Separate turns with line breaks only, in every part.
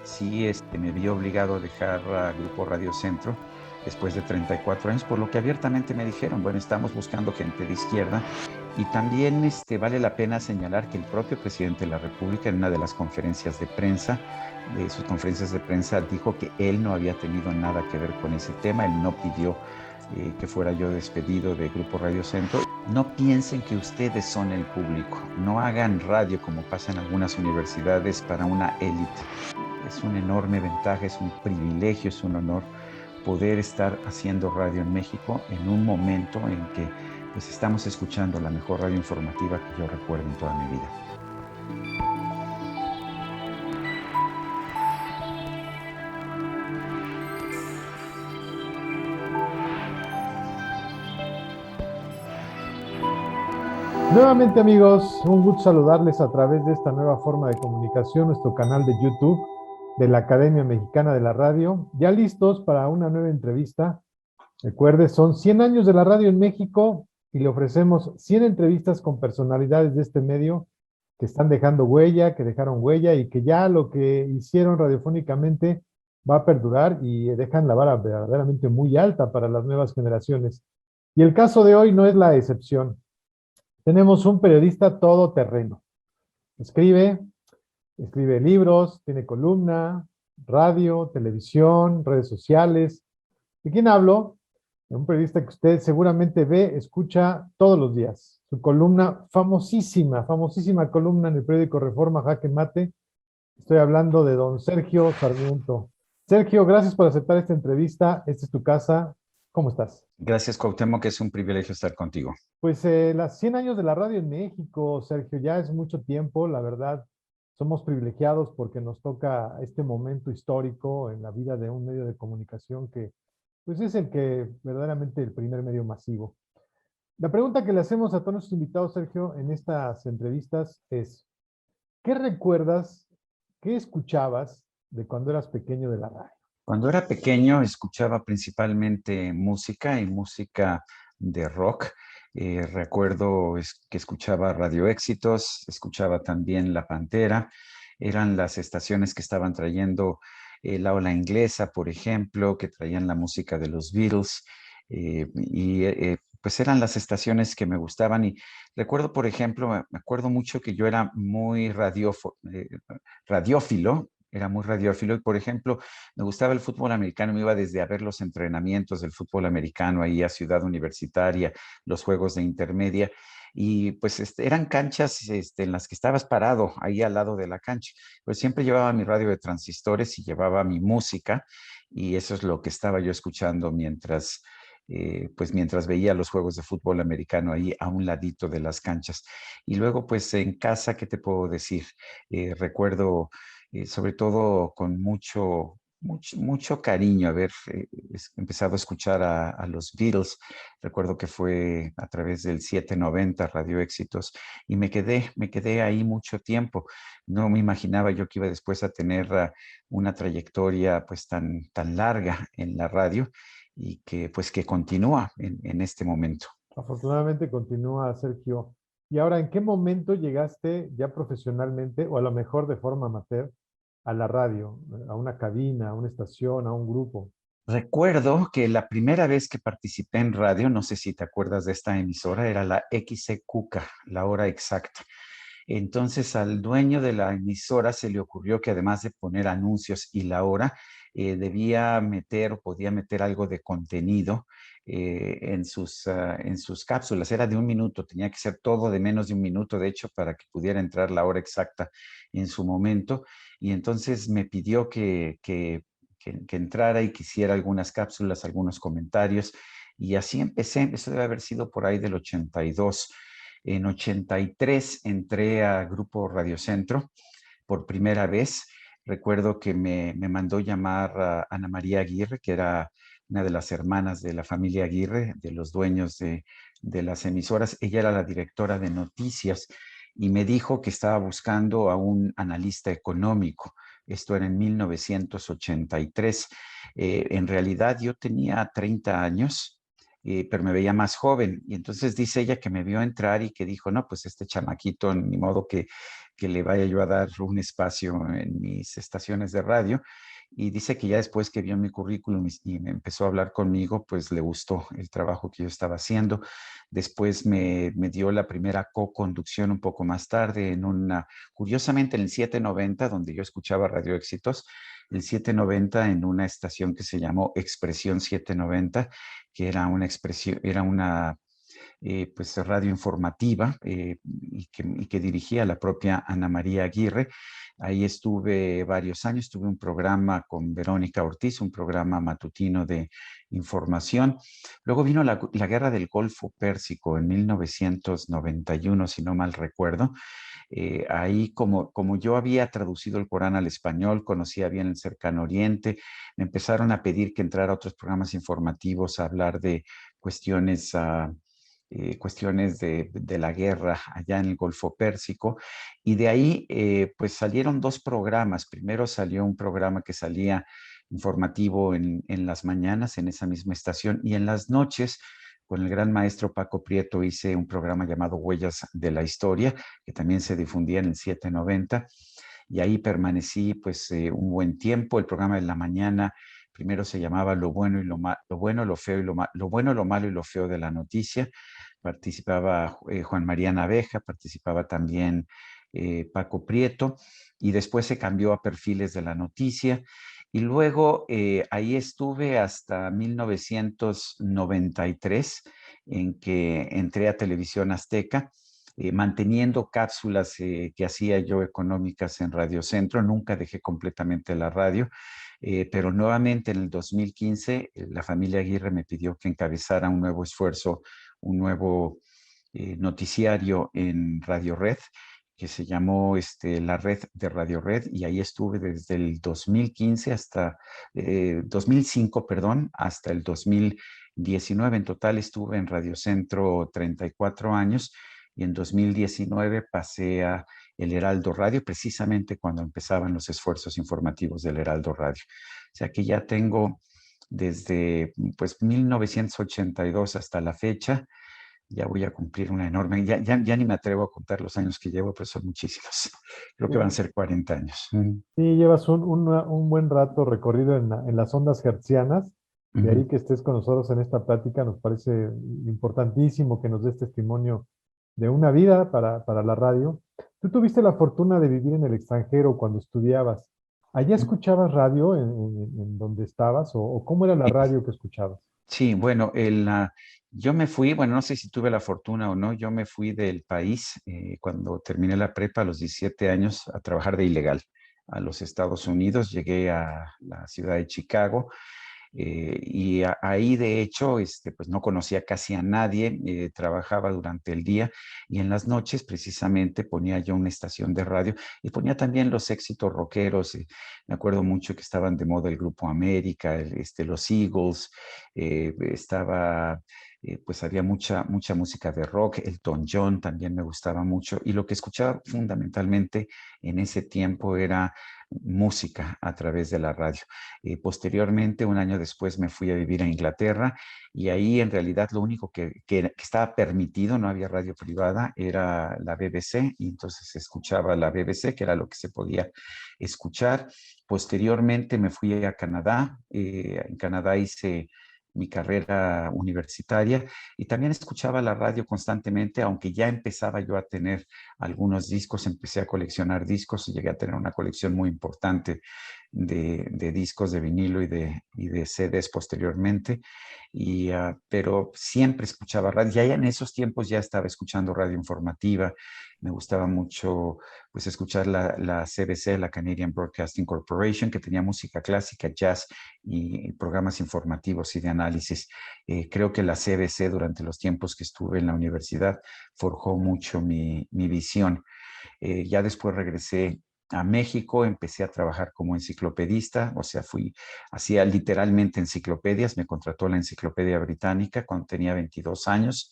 sí me vi obligado a dejar a Grupo Radio Centro después de 34 años, por lo que abiertamente me dijeron, bueno, estamos buscando gente de izquierda. Y también vale la pena señalar que el propio presidente de la República, en una de las conferencias de prensa, de sus conferencias de prensa, dijo que él no había tenido nada que ver con ese tema, él no pidió que fuera yo despedido de Grupo Radio Centro. No piensen que ustedes son el público, no hagan radio como pasa en algunas universidades para una élite. Es una enorme ventaja, es un privilegio, es un honor poder estar haciendo radio en México en un momento en que pues estamos escuchando la mejor radio informativa que yo recuerdo en toda mi vida.
Nuevamente amigos, un gusto saludarles a través de esta nueva forma de comunicación, nuestro canal de YouTube de la Academia Mexicana de la Radio. Ya listos para una nueva entrevista. Recuerde, son 100 años de la radio en México y le ofrecemos 100 entrevistas con personalidades de este medio que están dejando huella, que dejaron huella y que ya lo que hicieron radiofónicamente va a perdurar y dejan la vara verdaderamente muy alta para las nuevas generaciones. Y el caso de hoy no es la excepción. Tenemos un periodista todoterreno. Escribe, escribe libros, tiene columna, radio, televisión, redes sociales. ¿De quién hablo? De un periodista que usted seguramente ve, escucha todos los días. Su columna, famosísima, famosísima columna en el periódico Reforma Jaque Mate. Estoy hablando de don Sergio Sarmiento. Sergio, gracias por aceptar esta entrevista. Esta es tu casa. ¿Cómo estás?
Gracias, Cuauhtémoc, que es un privilegio estar contigo.
Pues las 100 años de la radio en México, Sergio, ya es mucho tiempo, la verdad. Somos privilegiados porque nos toca este momento histórico en la vida de un medio de comunicación que, pues es el que verdaderamente el primer medio masivo. La pregunta que le hacemos a todos nuestros invitados, Sergio, en estas entrevistas es, ¿qué recuerdas, qué escuchabas de cuando eras pequeño de la radio?
Cuando era pequeño escuchaba principalmente música y música de rock. Recuerdo que escuchaba Radio Éxitos, escuchaba también La Pantera. Eran las estaciones que estaban trayendo la ola inglesa, por ejemplo, que traían la música de los Beatles. Pues eran las estaciones que me gustaban. Y recuerdo, por ejemplo, me acuerdo mucho que yo era muy radiófilo. Era muy radiófilo y, por ejemplo, me gustaba el fútbol americano, me iba desde a ver los entrenamientos del fútbol americano ahí a Ciudad Universitaria, los juegos de intermedia, y pues eran canchas en las que estabas parado ahí al lado de la cancha. Pues siempre llevaba mi radio de transistores y llevaba mi música, y eso es lo que estaba yo escuchando pues mientras veía los juegos de fútbol americano ahí a un ladito de las canchas. Y luego, pues en casa, ¿qué te puedo decir? Recuerdo sobre todo con mucho cariño haber empezado a escuchar a los Beatles. Recuerdo que fue a través del 790 Radio Éxitos y me quedé ahí mucho tiempo. No me imaginaba yo que iba después a tener una trayectoria pues tan larga en la radio y que pues que continúa en este momento.
Afortunadamente continúa Sergio. Y ahora, ¿en qué momento llegaste ya profesionalmente o a lo mejor de forma amateur a la radio, a una cabina, a una estación, a un grupo?
Recuerdo que la primera vez que participé en radio, no sé si te acuerdas de esta emisora, era la XC Cuca, la hora exacta. Entonces al dueño de la emisora se le ocurrió que además de poner anuncios y la hora, debía meter o podía meter algo de contenido en sus cápsulas. Era de un minuto, tenía que ser todo de menos de un minuto, de hecho, para que pudiera entrar la hora exacta en su momento. Y entonces me pidió que entrara y que hiciera algunas cápsulas, algunos comentarios. Y así empecé. Eso debe haber sido por ahí del 82. En 83 entré a Grupo Radio Centro por primera vez. Recuerdo que me mandó llamar a Ana María Aguirre, que era una de las hermanas de la familia Aguirre, de los dueños de las emisoras. Ella era la directora de noticias y me dijo que estaba buscando a un analista económico. Esto era en 1983. En realidad yo tenía 30 años, pero me veía más joven. Y entonces dice ella que me vio entrar y que dijo, no, pues este chamaquito, ni modo que le vaya yo a dar un espacio en mis estaciones de radio. Y dice que ya después que vio mi currículum y me empezó a hablar conmigo, pues le gustó el trabajo que yo estaba haciendo. Después me dio la primera co-conducción un poco más tarde en curiosamente en el 790, donde yo escuchaba Radio Éxitos, el 790 en una estación que se llamó Expresión 790, que era una expresión, era una pues radio informativa y que dirigía la propia Ana María Aguirre. Ahí estuve varios años, tuve un programa con Verónica Ortiz, un programa matutino de información. Luego vino la Guerra del Golfo Pérsico en 1991, si no mal recuerdo. Ahí, como yo había traducido el Corán al español, conocía bien el Cercano Oriente, me empezaron a pedir que entrara a otros programas informativos a hablar de cuestiones, cuestiones de la guerra allá en el Golfo Pérsico. Y de ahí, pues salieron dos programas. Primero salió un programa que salía informativo en las mañanas en esa misma estación, y en las noches con el gran maestro Paco Prieto hice un programa llamado Huellas de la Historia, que también se difundía en el 790, y ahí permanecí pues un buen tiempo. El programa de la mañana primero se llamaba Lo bueno y lo malo, lo bueno, lo feo y lo bueno, lo malo y lo feo de la noticia. Participaba Juan María Naveja, participaba también Paco Prieto, y después se cambió a Perfiles de la Noticia. Y luego ahí estuve hasta 1993, en que entré a Televisión Azteca, manteniendo cápsulas que hacía yo económicas en Radio Centro. Nunca dejé completamente la radio, pero nuevamente en el 2015 la familia Aguirre me pidió que encabezara un nuevo esfuerzo, un nuevo noticiario en Radio Red, que se llamó la red de Radio Red, y ahí estuve desde el 2015 hasta 2005, perdón, hasta el 2019. En total estuve en Radio Centro 34 años, y en 2019 pasé a el Heraldo Radio, precisamente cuando empezaban los esfuerzos informativos del Heraldo Radio. O sea que ya tengo desde pues 1982 hasta la fecha. Ya voy a cumplir una enorme, ya ni me atrevo a contar los años que llevo, pero son muchísimos. Creo que van a ser 40 años.
Sí, llevas un buen rato recorrido en las ondas hertzianas. De ahí
Ujú.
que estés con nosotros en esta plática, nos parece importantísimo que nos des testimonio de una vida para la radio. Tú tuviste la fortuna de vivir en el extranjero cuando estudiabas. ¿Allá escuchabas radio en donde estabas o cómo era la radio que escuchabas?
Sí, bueno, yo me fui, bueno, no sé si tuve la fortuna o no, yo me fui del país cuando terminé la prepa a los 17 años a trabajar de ilegal a los Estados Unidos. Llegué a la ciudad de Chicago, ahí de hecho pues no conocía casi a nadie. Trabajaba durante el día, y en las noches precisamente ponía yo una estación de radio y ponía también los éxitos rockeros. Me acuerdo mucho que estaban de moda el Grupo América, los Eagles. Pues había mucha música de rock. Elton John también me gustaba mucho, y lo que escuchaba fundamentalmente en ese tiempo era música a través de la radio. Posteriormente, un año después, me fui a vivir a Inglaterra, y ahí en realidad lo único que estaba permitido, no había radio privada, era la BBC, y entonces escuchaba la BBC, que era lo que se podía escuchar. Posteriormente me fui a Canadá. En Canadá hice mi carrera universitaria, y también escuchaba la radio constantemente, aunque ya empezaba yo a tener algunos discos. Empecé a coleccionar discos y llegué a tener una colección muy importante de discos de vinilo y de CDs posteriormente. Pero siempre escuchaba radio. Ya en esos tiempos ya estaba escuchando radio informativa. Me gustaba mucho pues escuchar la CBC, la Canadian Broadcasting Corporation, que tenía música clásica, jazz y programas informativos y de análisis. Creo que la CBC, durante los tiempos que estuve en la universidad, forjó mucho mi visión. Ya después regresé a México, empecé a trabajar como enciclopedista, o sea, hacía literalmente enciclopedias. Me contrató la Enciclopedia Británica cuando tenía 22 años.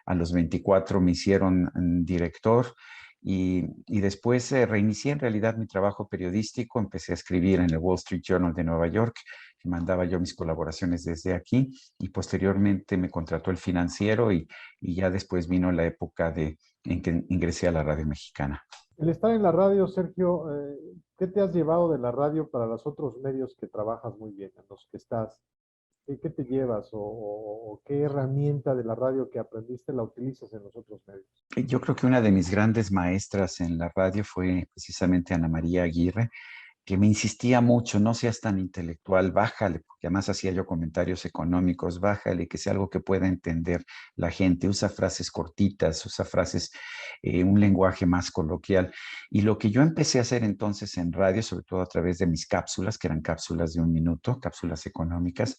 A los 24 me hicieron director, y después reinicié en realidad mi trabajo periodístico. Empecé a escribir en el Wall Street Journal de Nueva York, que mandaba yo mis colaboraciones desde aquí, y posteriormente me contrató El Financiero, y ya después vino la época en que ingresé a la radio mexicana.
El estar en la radio, Sergio, ¿qué te has llevado de la radio para los otros medios que trabajas muy bien, en los que estás? ¿Qué te llevas o qué herramienta de la radio que aprendiste la utilizas en los otros medios?
Yo creo que una de mis grandes maestras en la radio fue precisamente Ana María Aguirre, que me insistía mucho: no seas tan intelectual, bájale, porque además hacía yo comentarios económicos: bájale, que sea algo que pueda entender la gente, usa frases cortitas, usa frases, un lenguaje más coloquial. Y lo que yo empecé a hacer entonces en radio, sobre todo a través de mis cápsulas, que eran cápsulas de 1 minuto, cápsulas económicas,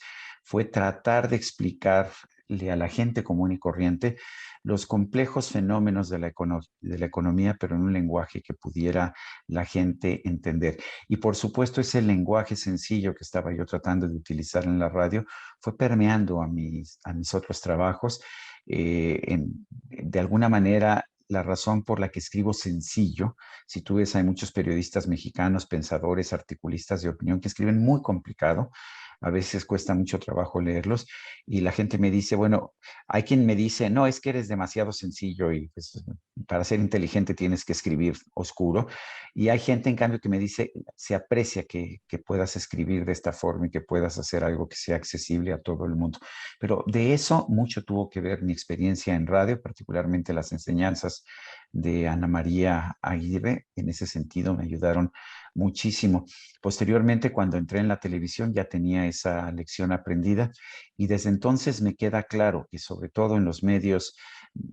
fue tratar de explicarle a la gente común y corriente los complejos fenómenos de la economía, pero en un lenguaje que pudiera la gente entender. Y por supuesto, ese lenguaje sencillo que estaba yo tratando de utilizar en la radio fue permeando a mis otros trabajos. De alguna manera, la razón por la que escribo sencillo, si tú ves, hay muchos periodistas mexicanos, pensadores, articulistas de opinión que escriben muy complicado. A veces cuesta mucho trabajo leerlos y la gente me dice, bueno, hay quien me dice: no, es que eres demasiado sencillo y pues, para ser inteligente tienes que escribir oscuro. Y hay gente, en cambio, que me dice: se aprecia que puedas escribir de esta forma y que puedas hacer algo que sea accesible a todo el mundo. Pero de eso mucho tuvo que ver mi experiencia en radio, particularmente las enseñanzas de Ana María Aguirre. En ese sentido me ayudaron muchísimo. Posteriormente, cuando entré en la televisión, ya tenía esa lección aprendida y desde entonces me queda claro que sobre todo en los medios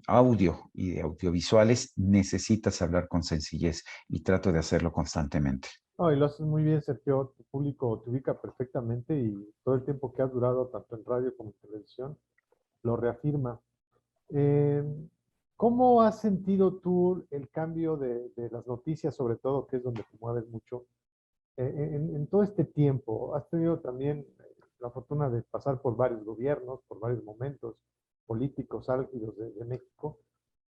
audio y de audiovisuales necesitas hablar con sencillez y trato de hacerlo constantemente.
No, y lo haces muy bien, Sergio. Tu público te ubica perfectamente y todo el tiempo que has durado, tanto en radio como en televisión, lo reafirma. Eh, ¿Cómo has sentido tú el cambio de las noticias, sobre todo, que es donde te mueves mucho, en todo este tiempo? Has tenido también la fortuna de pasar por varios gobiernos, por varios momentos políticos álgidos de México.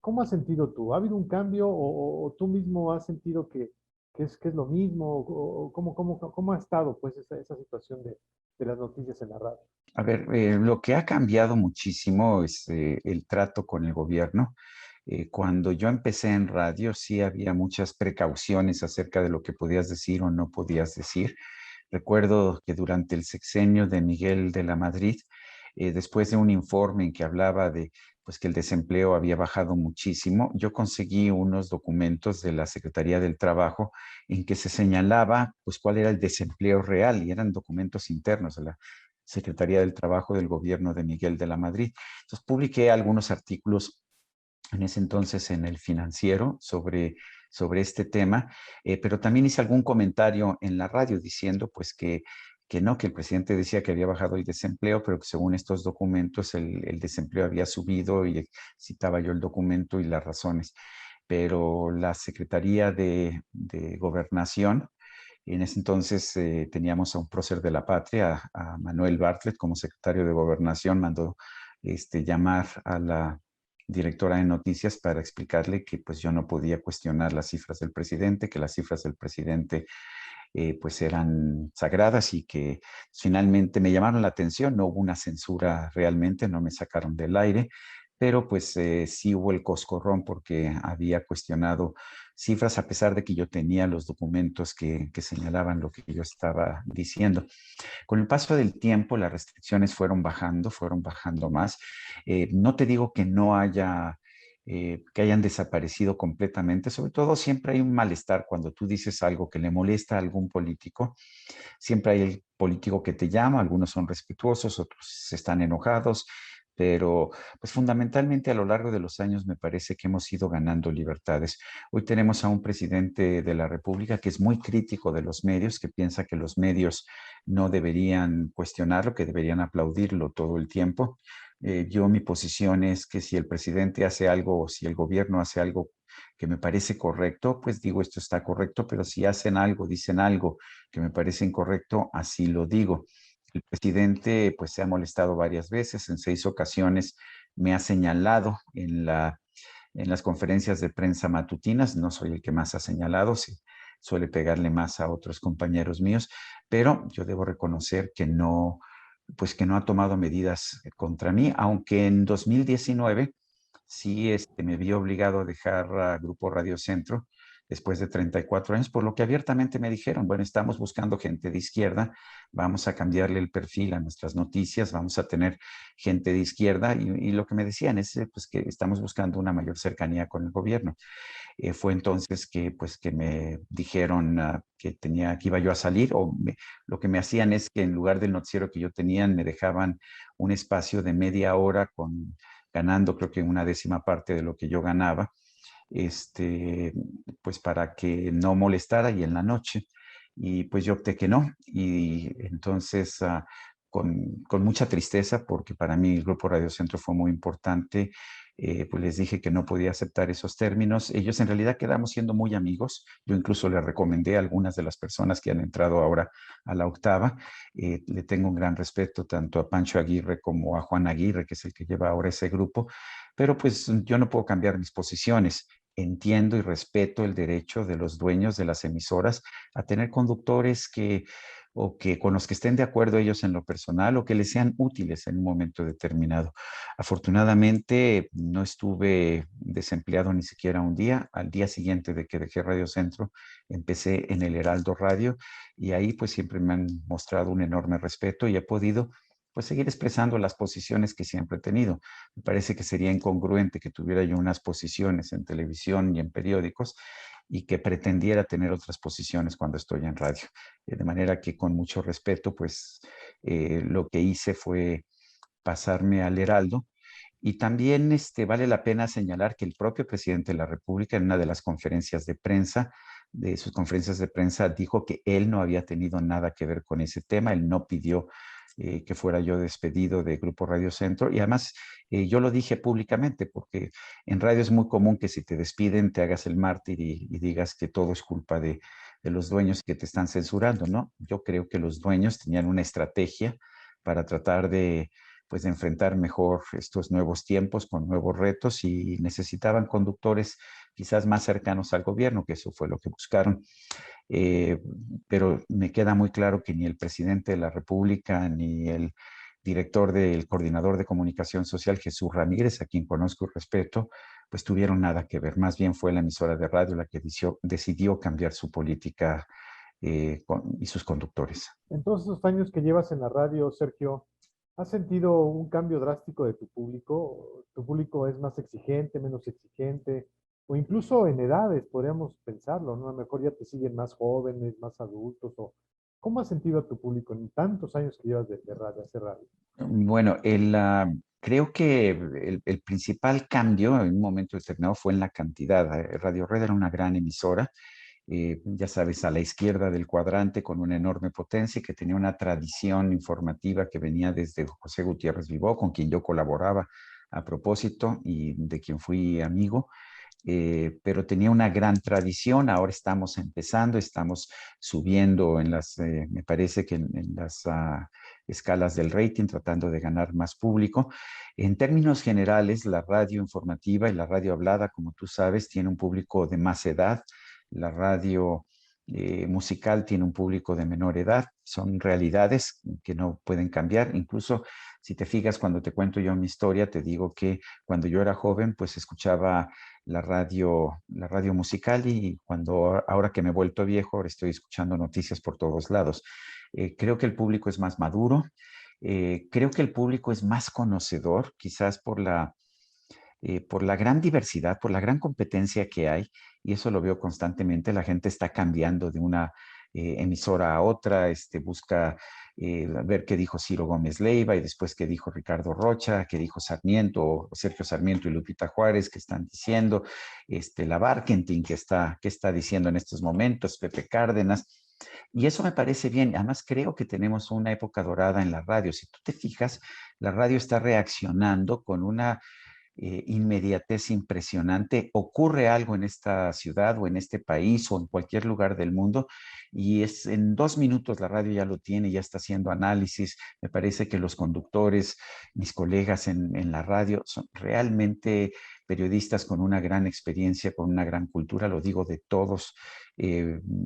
¿Cómo has sentido tú? ¿Ha habido un cambio o tú mismo has sentido que es lo mismo? ¿O cómo ha estado pues esa situación de las noticias en la radio?
A ver, lo que ha cambiado muchísimo es el trato con el gobierno. Cuando yo empecé en radio, sí había muchas precauciones acerca de lo que podías decir o no podías decir. Recuerdo que durante el sexenio de Miguel de la Madrid, después de un informe en que hablaba de pues, que el desempleo había bajado muchísimo, yo conseguí unos documentos de la Secretaría del Trabajo en que se señalaba pues, cuál era el desempleo real y eran documentos internos de la Secretaría del Trabajo del gobierno de Miguel de la Madrid. Entonces publiqué algunos artículos en ese entonces en El Financiero sobre este tema, pero también hice algún comentario en la radio diciendo pues que no, que el presidente decía que había bajado el desempleo, pero que según estos documentos el desempleo había subido y citaba yo el documento y las razones. Pero la Secretaría de Gobernación, en ese entonces teníamos a un prócer de la patria, a Manuel Bartlett, como secretario de Gobernación, mandó llamar a la directora de noticias para explicarle que pues yo no podía cuestionar las cifras del presidente, que las cifras del presidente pues eran sagradas y que finalmente me llamaron la atención. No hubo una censura realmente, no me sacaron del aire, pero pues sí hubo el coscorrón porque había cuestionado cifras a pesar de que yo tenía los documentos que señalaban lo que yo estaba diciendo. Con el paso del tiempo, las restricciones fueron bajando más. No te digo que no haya, que hayan desaparecido completamente. Sobre todo, siempre hay un malestar cuando tú dices algo que le molesta a algún político. Siempre hay el político que te llama, algunos son respetuosos, otros están enojados, pero pues fundamentalmente a lo largo de los años me parece que hemos ido ganando libertades. Hoy tenemos a un presidente de la República que es muy crítico de los medios, que piensa que los medios no deberían cuestionarlo, que deberían aplaudirlo todo el tiempo. Mi posición es que si el presidente hace algo o si el gobierno hace algo que me parece correcto, pues digo esto está correcto, pero si hacen algo, dicen algo que me parece incorrecto, así lo digo. El presidente pues se ha molestado varias veces, en 6 ocasiones me ha señalado en las conferencias de prensa matutinas. No soy el que más ha señalado, sí, suele pegarle más a otros compañeros míos, pero yo debo reconocer que no, pues que no ha tomado medidas contra mí, aunque en 2019 sí me vi obligado a dejar a Grupo Radio Centro después de 34 años, por lo que abiertamente me dijeron, bueno, estamos buscando gente de izquierda, vamos a cambiarle el perfil a nuestras noticias, vamos a tener gente de izquierda, y lo que me decían es pues, que estamos buscando una mayor cercanía con el gobierno. Fue entonces que, pues, que me dijeron que iba yo a salir, lo que me hacían es que en lugar del noticiero que yo tenía, me dejaban un espacio de media hora ganando creo que una décima parte de lo que yo ganaba, este, pues para que no molestara y en la noche. Y pues yo opté que no. Y entonces, con mucha tristeza, porque para mí el Grupo Radio Centro fue muy importante, pues les dije que no podía aceptar esos términos. Ellos en realidad quedamos siendo muy amigos. Yo incluso les recomendé a algunas de las personas que han entrado ahora a la octava. Le tengo un gran respeto tanto a Pancho Aguirre como a Juan Aguirre, que es el que lleva ahora ese grupo, pero pues yo no puedo cambiar mis posiciones. Entiendo y respeto el derecho de los dueños de las emisoras a tener conductores o que con los que estén de acuerdo ellos en lo personal o que les sean útiles en un momento determinado. Afortunadamente no estuve desempleado ni siquiera un día. Al día siguiente de que dejé Radio Centro, empecé en el Heraldo Radio y ahí pues siempre me han mostrado un enorme respeto y he podido pues seguir expresando las posiciones que siempre he tenido. Me parece que sería incongruente que tuviera yo unas posiciones en televisión y en periódicos y que pretendiera tener otras posiciones cuando estoy en radio. De manera que con mucho respeto, pues lo que hice fue pasarme al Heraldo. Y también vale la pena señalar que el propio presidente de la República, en una de las conferencias de prensa, de sus conferencias de prensa, dijo que él no había tenido nada que ver con ese tema, él no pidió que fuera yo despedido de Grupo Radio Centro. Y además yo lo dije públicamente, porque en radio es muy común que si te despiden te hagas el mártir y digas que todo es culpa de los dueños que te están censurando, ¿no? Yo creo que los dueños tenían una estrategia para tratar pues de enfrentar mejor estos nuevos tiempos con nuevos retos y necesitaban conductores quizás más cercanos al gobierno, que eso fue lo que buscaron. Eh, pero me queda muy claro que ni el presidente de la República ni el director del coordinador de comunicación social, Jesús Ramírez, a quien conozco y respeto, pues tuvieron nada que ver. Más bien fue la emisora de radio la que decidió cambiar su política y sus conductores.
En todos esos años que llevas en la radio, Sergio, ¿has sentido un cambio drástico de tu público? ¿Tu público es más exigente, menos exigente? O incluso en edades, podríamos pensarlo, ¿no? A lo mejor ya te siguen más jóvenes, más adultos. O, ¿cómo has sentido a tu público en tantos años que llevas de radio, hacer radio?
Bueno, creo que el principal cambio en un momento determinado fue en la cantidad. Radio Red era una gran emisora, ya sabes, a la izquierda del cuadrante con una enorme potencia y que tenía una tradición informativa que venía desde José Gutiérrez Vivó, con quien yo colaboraba a propósito y de quien fui amigo. Pero tenía una gran tradición. Ahora estamos empezando, estamos subiendo me parece que en las escalas del rating, tratando de ganar más público. En términos generales, la radio informativa y la radio hablada, como tú sabes, tiene un público de más edad. La radio musical tiene un público de menor edad. Son realidades que no pueden cambiar. Incluso si te fijas, cuando te cuento yo mi historia, te digo que cuando yo era joven, pues escuchaba la radio musical y ahora que me he vuelto viejo, ahora estoy escuchando noticias por todos lados. Creo que el público es más maduro, creo que el público es más conocedor, quizás por la gran diversidad, por la gran competencia que hay, y eso lo veo constantemente. La gente está cambiando de una emisora a otra, busca ver qué dijo Ciro Gómez Leiva y después qué dijo Ricardo Rocha, qué dijo Sarmiento, o Sergio Sarmiento y Lupita Juárez, que están diciendo, la Barkentin, que está diciendo en estos momentos, Pepe Cárdenas. Y eso me parece bien. Además, creo que tenemos una época dorada en la radio. Si tú te fijas, la radio está reaccionando con una inmediatez impresionante. Ocurre algo en esta ciudad o en este país o en cualquier lugar del mundo y es en 2 minutos la radio ya lo tiene, ya está haciendo análisis. Me parece que los conductores, mis colegas en la radio, son realmente periodistas con una gran experiencia, con una gran cultura, lo digo de todos.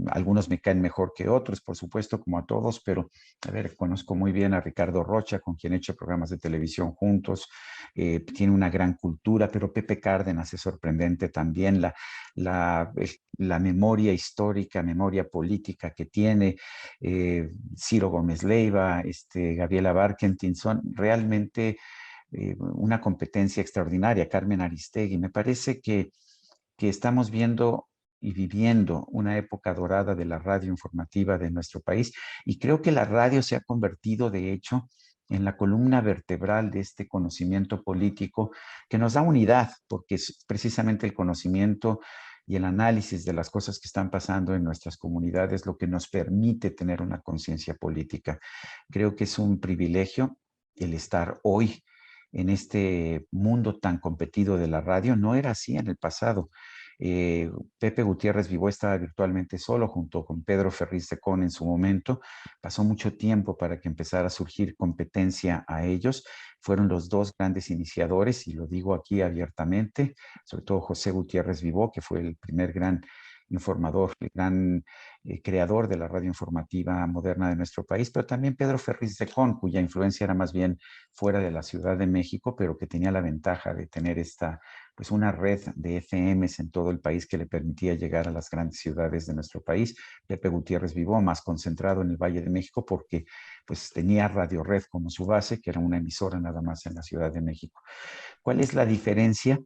Algunos me caen mejor que otros, por supuesto, como a todos, pero a ver, conozco muy bien a Ricardo Rocha, con quien he hecho programas de televisión juntos. Tiene una gran cultura, pero Pepe Cárdenas es sorprendente también, la, la memoria histórica, memoria política que tiene. Ciro Gómez Leiva, Gabriela Barkentin, son realmente una competencia extraordinaria. Carmen Aristegui, me parece que estamos viendo y viviendo una época dorada de la radio informativa de nuestro país, y creo que la radio se ha convertido, de hecho, en la columna vertebral de este conocimiento político que nos da unidad, porque es precisamente el conocimiento y el análisis de las cosas que están pasando en nuestras comunidades lo que nos permite tener una conciencia política. Creo que es un privilegio el estar hoy en este mundo tan competido de la radio. No era así en el pasado. Eh, Pepe Gutiérrez Vivó estaba virtualmente solo junto con Pedro Ferriz de Con en su momento. Pasó mucho tiempo para que empezara a surgir competencia a ellos. Fueron los dos grandes iniciadores, y lo digo aquí abiertamente, sobre todo José Gutiérrez Vivó, que fue el primer gran informador, el gran creador de la radio informativa moderna de nuestro país, pero también Pedro Ferriz de Con, cuya influencia era más bien fuera de la Ciudad de México, pero que tenía la ventaja de tener pues una red de FMs en todo el país que le permitía llegar a las grandes ciudades de nuestro país. Pepe Gutiérrez Vivó, más concentrado en el Valle de México, porque pues tenía Radio Red como su base, que era una emisora nada más en la Ciudad de México. ¿Cuál es la diferencia?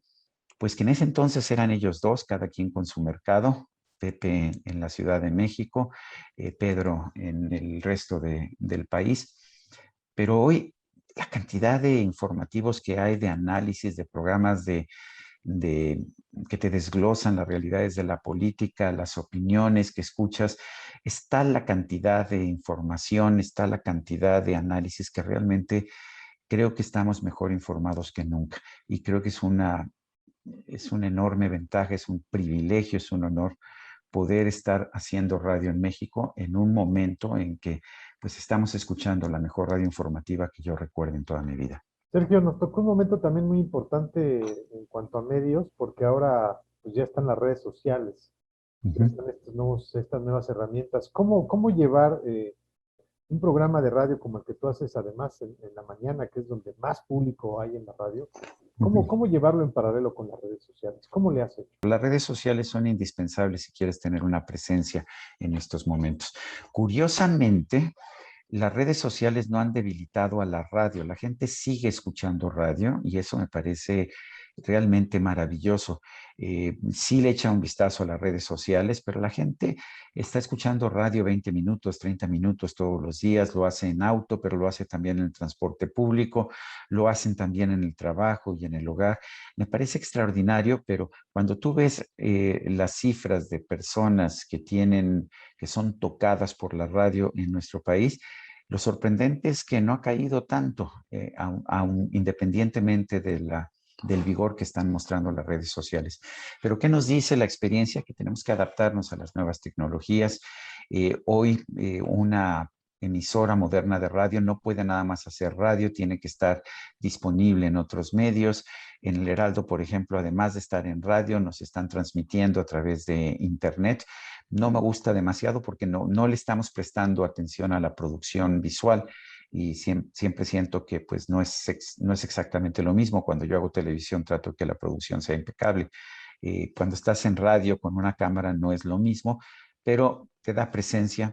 Pues que en ese entonces eran ellos dos, cada quien con su mercado. Pepe en la Ciudad de México, Pedro en el resto del país. Pero hoy la cantidad de informativos que hay, de análisis, de programas de que te desglosan las realidades de la política, las opiniones que escuchas, está la cantidad de información, está la cantidad de análisis que realmente creo que estamos mejor informados que nunca. Y creo que es una enorme ventaja, es un privilegio, es un honor poder estar haciendo radio en México en un momento en que pues estamos escuchando la mejor radio informativa que yo recuerdo en toda mi vida.
Sergio, nos tocó un momento también muy importante en cuanto a medios, porque ahora pues, ya están las redes sociales, ya
Ujú.
están estas nuevas herramientas. ¿Cómo llevar un programa de radio como el que tú haces, además en la mañana, que es donde más público hay en la radio?
Ujú.
¿Cómo llevarlo en paralelo con las redes sociales? ¿Cómo le haces?
Las redes sociales son indispensables si quieres tener una presencia en estos momentos. Curiosamente, las redes sociales no han debilitado a la radio. La gente sigue escuchando radio y eso me parece realmente maravilloso. Sí le echa un vistazo a las redes sociales, pero la gente está escuchando radio 20 minutos, 30 minutos todos los días. Lo hace en auto, pero lo hace también en el transporte público, lo hacen también en el trabajo y en el hogar. Me parece extraordinario, pero cuando tú ves las cifras de personas que son tocadas por la radio en nuestro país, lo sorprendente es que no ha caído tanto, independientemente del vigor que están mostrando las redes sociales. Pero ¿qué nos dice la experiencia? Que tenemos que adaptarnos a las nuevas tecnologías. Hoy una emisora moderna de radio no puede nada más hacer radio, tiene que estar disponible en otros medios. En el Heraldo, por ejemplo, además de estar en radio, nos están transmitiendo a través de Internet. No me gusta demasiado porque no le estamos prestando atención a la producción visual, y siempre siento que pues no es exactamente lo mismo. Cuando yo hago televisión trato que la producción sea impecable. Cuando estás en radio con una cámara no es lo mismo, pero te da presencia.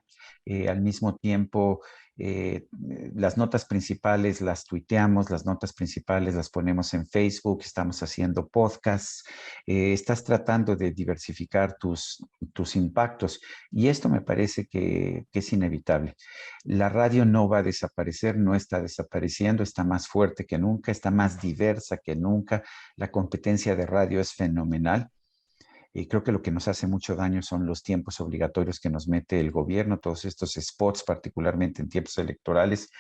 Al mismo tiempo, las notas principales las tuiteamos, las notas principales las ponemos en Facebook, estamos haciendo podcasts, estás tratando de diversificar tus impactos, y esto me parece que es inevitable. La radio no va a desaparecer, no está desapareciendo, está más fuerte que nunca, está más diversa que nunca. La competencia de radio es fenomenal. Y creo que lo que nos hace mucho daño son los tiempos obligatorios que nos mete el gobierno, todos estos spots, particularmente en tiempos electorales,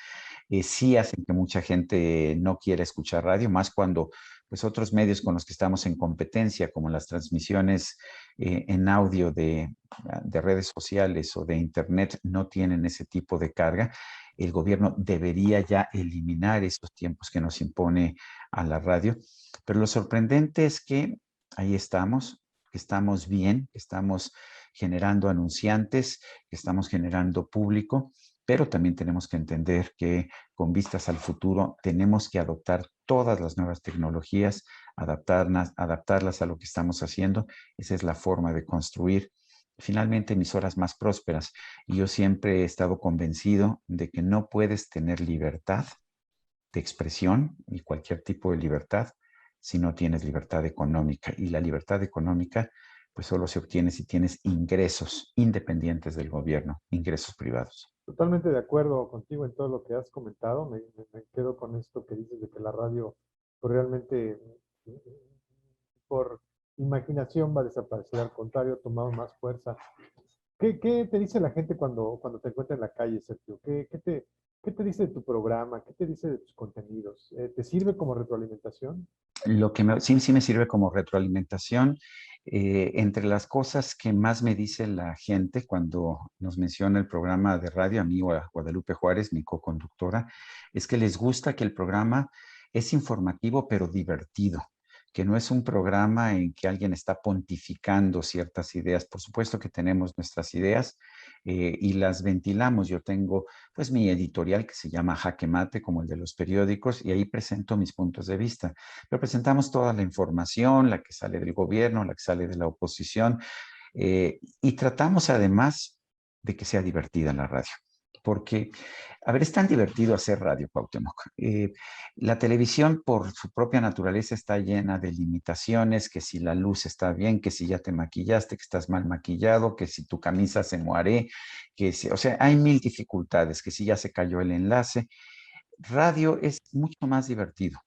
sí hacen que mucha gente no quiera escuchar radio, más cuando pues otros medios con los que estamos en competencia, como las transmisiones en audio de redes sociales o de internet, no tienen ese tipo de carga. el gobierno debería ya eliminar esos tiempos que nos impone a la radio. Pero lo sorprendente es que ahí estamos, que estamos bien, que estamos generando anunciantes, que estamos generando público, pero también tenemos que entender que con vistas al futuro tenemos que adoptar todas las nuevas tecnologías, adaptarlas a lo que estamos haciendo. Esa es la forma de construir finalmente emisoras más prósperas. Y yo siempre he estado convencido de que no puedes tener libertad de expresión y cualquier tipo de libertad si no tienes libertad económica. Y la libertad económica pues solo se obtiene si tienes ingresos independientes del gobierno, ingresos privados.
Totalmente de acuerdo contigo en todo lo que has comentado. Me quedo con esto que dices de que la radio pues, realmente por imaginación va a desaparecer. Al contrario, ha tomado más fuerza. ¿Qué te dice la gente cuando te encuentra en la calle, Sergio? ¿Qué te dice de tu programa? ¿Qué te dice de tus contenidos? ¿Te sirve como retroalimentación?
Sí, sí me sirve como retroalimentación. Entre las cosas que más me dice la gente cuando nos menciona el programa de radio, a mí o a Guadalupe Juárez, mi coconductora, es que les gusta que el programa es informativo pero divertido, que no es un programa en que alguien está pontificando ciertas ideas. Por supuesto que tenemos nuestras ideas y las ventilamos. Yo tengo pues mi editorial que se llama Jaque Mate, como el de los periódicos, y ahí presento mis puntos de vista. Representamos toda la información, la que sale del gobierno, la que sale de la oposición, y tratamos además de que sea divertida la radio. Porque, a ver, es tan divertido hacer radio, Cuauhtémoc. La televisión, por su propia naturaleza, está llena de limitaciones, que si la luz está bien, que si ya te maquillaste, que estás mal maquillado, que si tu camisa se moaré, que si, o sea, hay mil dificultades, que si ya se cayó el enlace. Radio es mucho más divertido.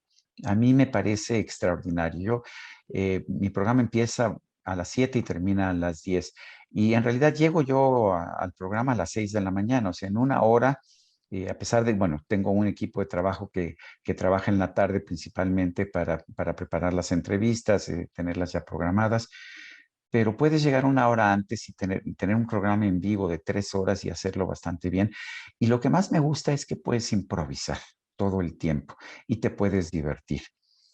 A mí me parece extraordinario. Mi programa empieza a las 7 y termina a las 10. Y en realidad llego yo al programa a las 6 de la mañana, o sea, en una hora, a pesar de, bueno, tengo un equipo de trabajo que trabaja en la tarde principalmente para preparar las entrevistas, tenerlas ya programadas, pero puedes llegar una hora antes y tener un programa en vivo de 3 horas y hacerlo bastante bien. Y lo que más me gusta es que puedes improvisar todo el tiempo y te puedes divertir.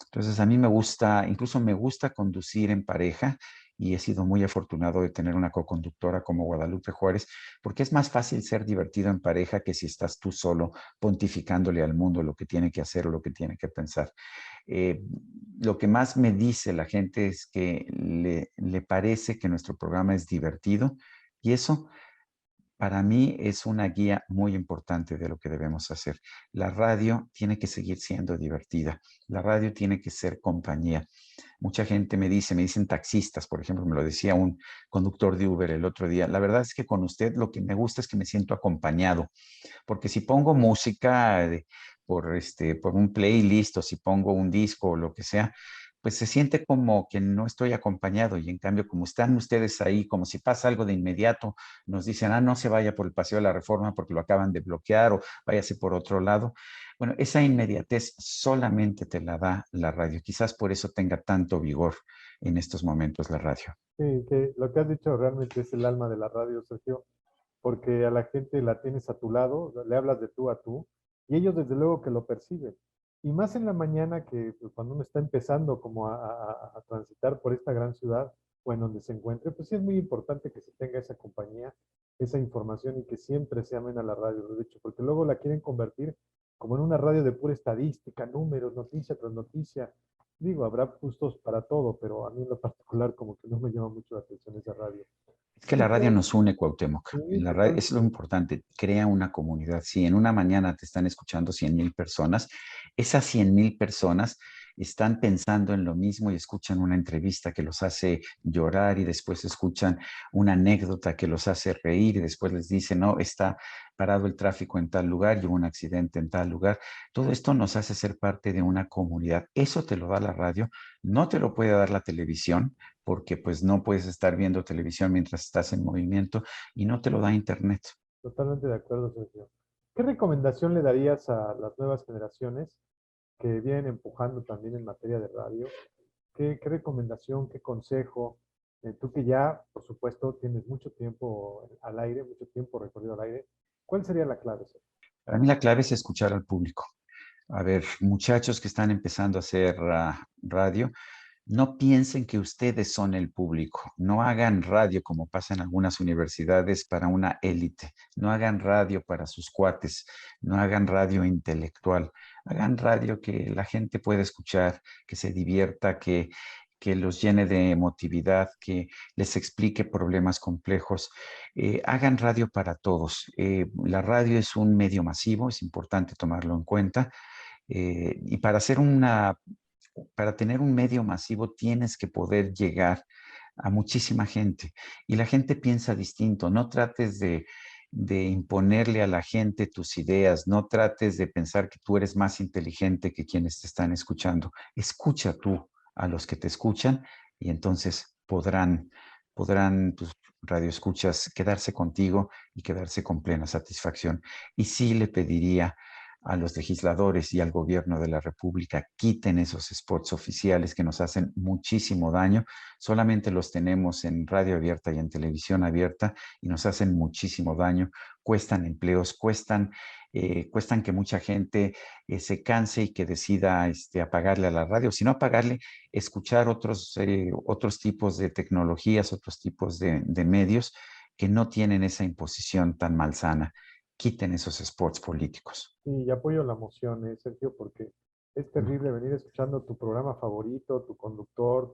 Entonces, a mí me gusta, incluso me gusta conducir en pareja y he sido muy afortunado de tener una coconductora como Guadalupe Juárez, porque es más fácil ser divertido en pareja que si estás tú solo pontificándole al mundo lo que tiene que hacer o lo que tiene que pensar. Eh, lo que más me dice la gente es que le parece que nuestro programa es divertido y eso para mí es una guía muy importante de lo que debemos hacer. La radio tiene que seguir siendo divertida. La radio tiene que ser compañía. Mucha gente me dicen taxistas, por ejemplo, me lo decía un conductor de Uber el otro día. La verdad es que con usted lo que me gusta es que me siento acompañado, porque si pongo música por un playlist o si pongo un disco o lo que sea, pues se siente como que no estoy acompañado y en cambio como están ustedes ahí, como si pasa algo de inmediato, nos dicen, no se vaya por el Paseo de la Reforma porque lo acaban de bloquear o váyase por otro lado. Bueno, esa inmediatez solamente te la da la radio. Quizás por eso tenga tanto vigor en estos momentos la radio.
Sí, que lo que has dicho realmente es el alma de la radio, Sergio, porque a la gente la tienes a tu lado, le hablas de tú a tú, y ellos desde luego que lo perciben. Y más en la mañana que pues, cuando uno está empezando como a transitar por esta gran ciudad o en donde se encuentre, pues sí es muy importante que se tenga esa compañía, esa información y que siempre se amen a la radio, de hecho, porque luego la quieren convertir como en una radio de pura estadística, números, noticia tras noticia. Digo, habrá gustos para todo, pero a mí en lo particular como que no me llama mucho la atención esa radio.
Es que la radio nos une, Cuauhtémoc.
Sí,
En la radio, eso es lo
totalmente.
importante, crea una comunidad. Si en una mañana te están escuchando 100,000 personas, esas 100,000 personas están pensando en lo mismo y escuchan una entrevista que los hace llorar y después escuchan una anécdota que los hace reír y después les dice, no, está parado el tráfico en tal lugar y hubo un accidente en tal lugar. Todo esto nos hace ser parte de una comunidad. Eso te lo da la radio, no te lo puede dar la televisión porque pues no puedes estar viendo televisión mientras estás en movimiento y no te lo da internet.
Totalmente de acuerdo, Sergio. ¿Qué recomendación le darías a las nuevas generaciones que vienen empujando también en materia de radio? ¿Qué recomendación, qué consejo? Tú que ya, por supuesto, tienes mucho tiempo al aire, mucho tiempo recorrido al aire, ¿cuál sería la clave, Sergio?
Para mí la clave es escuchar al público. A ver, muchachos que están empezando a hacer radio, no piensen que ustedes son el público. No hagan radio como pasa en algunas universidades para una élite. No hagan radio para sus cuates. No hagan radio intelectual. Hagan radio que la gente pueda escuchar, que se divierta, que los llene de emotividad, que les explique problemas complejos. Hagan radio para todos. La radio es un medio masivo, es importante tomarlo en cuenta. Y para tener un medio masivo tienes que poder llegar a muchísima gente. Y la gente piensa distinto. No trates de imponerle a la gente tus ideas. No trates de pensar que tú eres más inteligente que quienes te están escuchando. Escucha tú a los que te escuchan y entonces podrán tus radioescuchas quedarse contigo y quedarse con plena satisfacción. Y sí le pediría a los legisladores y al gobierno de la República, quiten esos spots oficiales que nos hacen muchísimo daño. Solamente los tenemos en radio abierta y en televisión abierta y nos hacen muchísimo daño. Cuestan empleos, cuestan que mucha gente se canse y que decida apagarle a la radio, sino apagarle, escuchar otros tipos de tecnologías, otros tipos de medios que no tienen esa imposición tan malsana. Quiten esos spots políticos.
Y apoyo la moción, Sergio, porque es terrible venir escuchando tu programa favorito, tu conductor,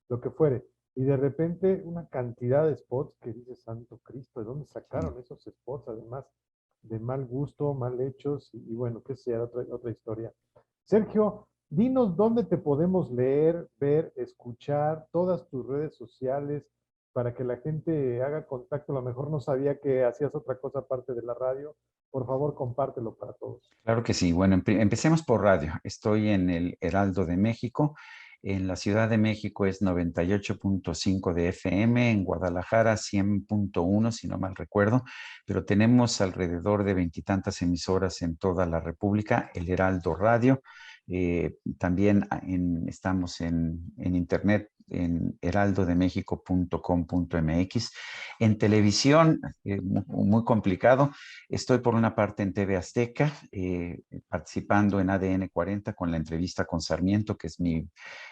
lo que fuere, y de repente una cantidad de spots que dices, Santo Cristo, ¿de dónde
Sí.
sacaron esos spots? Además, de mal gusto, mal hechos, y bueno, que sea otra historia. Sergio, dinos dónde te podemos leer, ver, escuchar, todas tus redes sociales, para que la gente haga contacto. A lo mejor no sabía que hacías otra cosa aparte de la radio. Por favor, compártelo para todos.
Claro que sí. Bueno, empecemos por radio. Estoy en el Heraldo de México. En la Ciudad de México es 98.5 de FM, en Guadalajara 100.1, si no mal recuerdo, pero tenemos alrededor de veintitantas emisoras en toda la República, el Heraldo Radio. También estamos en internet en heraldodemexico.com.mx. En televisión, muy complicado. Estoy por una parte en TV Azteca, participando en ADN 40 con la entrevista con Sarmiento, que es mi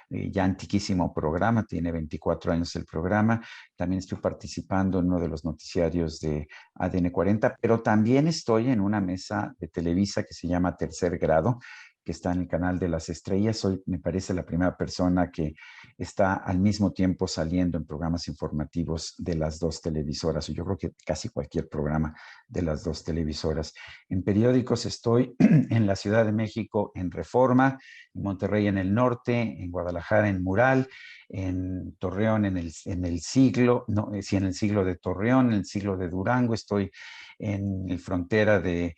ya antiquísimo programa, tiene 24 años el programa. También estoy participando en uno de los noticiarios de ADN 40, pero también estoy en una mesa de Televisa que se llama Tercer Grado, que está en el canal de las estrellas. Soy, me parece, la primera persona que está al mismo tiempo saliendo en programas informativos de las dos televisoras. Yo creo que casi cualquier programa de las dos televisoras. En periódicos estoy en la Ciudad de México en Reforma, en Monterrey en El Norte, en Guadalajara en Mural, en Torreón en el Siglo, no, sí, en el Siglo de Torreón, en el Siglo de Durango, estoy en el frontera de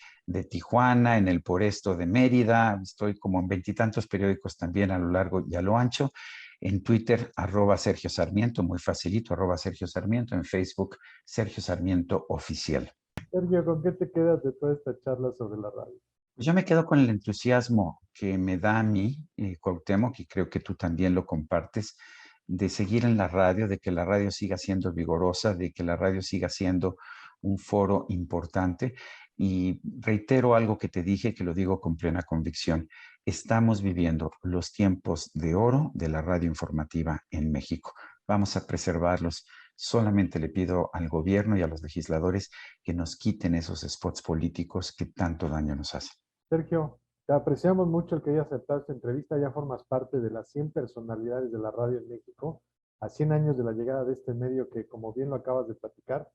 Tijuana, en el Poresto de Mérida, estoy como en veintitantos periódicos también a lo largo y a lo ancho. En Twitter, @Sergio Sarmiento, muy facilito, @Sergio Sarmiento. En Facebook, Sergio Sarmiento Oficial.
Sergio, ¿con qué te quedas de toda esta charla sobre la radio?
Pues yo me quedo con el entusiasmo que me da a mí, Cuauhtémoc, y creo que tú también lo compartes, de seguir en la radio, de que la radio siga siendo vigorosa, de que la radio siga siendo un foro importante. Y reitero algo que te dije, que lo digo con plena convicción. Estamos viviendo los tiempos de oro de la radio informativa en México. Vamos a preservarlos. Solamente le pido al gobierno y a los legisladores que nos quiten esos spots políticos que tanto daño nos hacen.
Sergio, te apreciamos mucho el que hayas aceptado esta entrevista. Ya formas parte de las 100 personalidades de la radio en México, a 100 años de la llegada de este medio que, como bien lo acabas de platicar,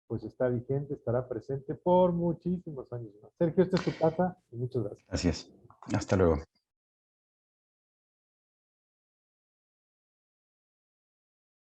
pues está vigente, estará presente por muchísimos años más. Sergio, esta es tu casa y muchas gracias.
Así es. Hasta luego.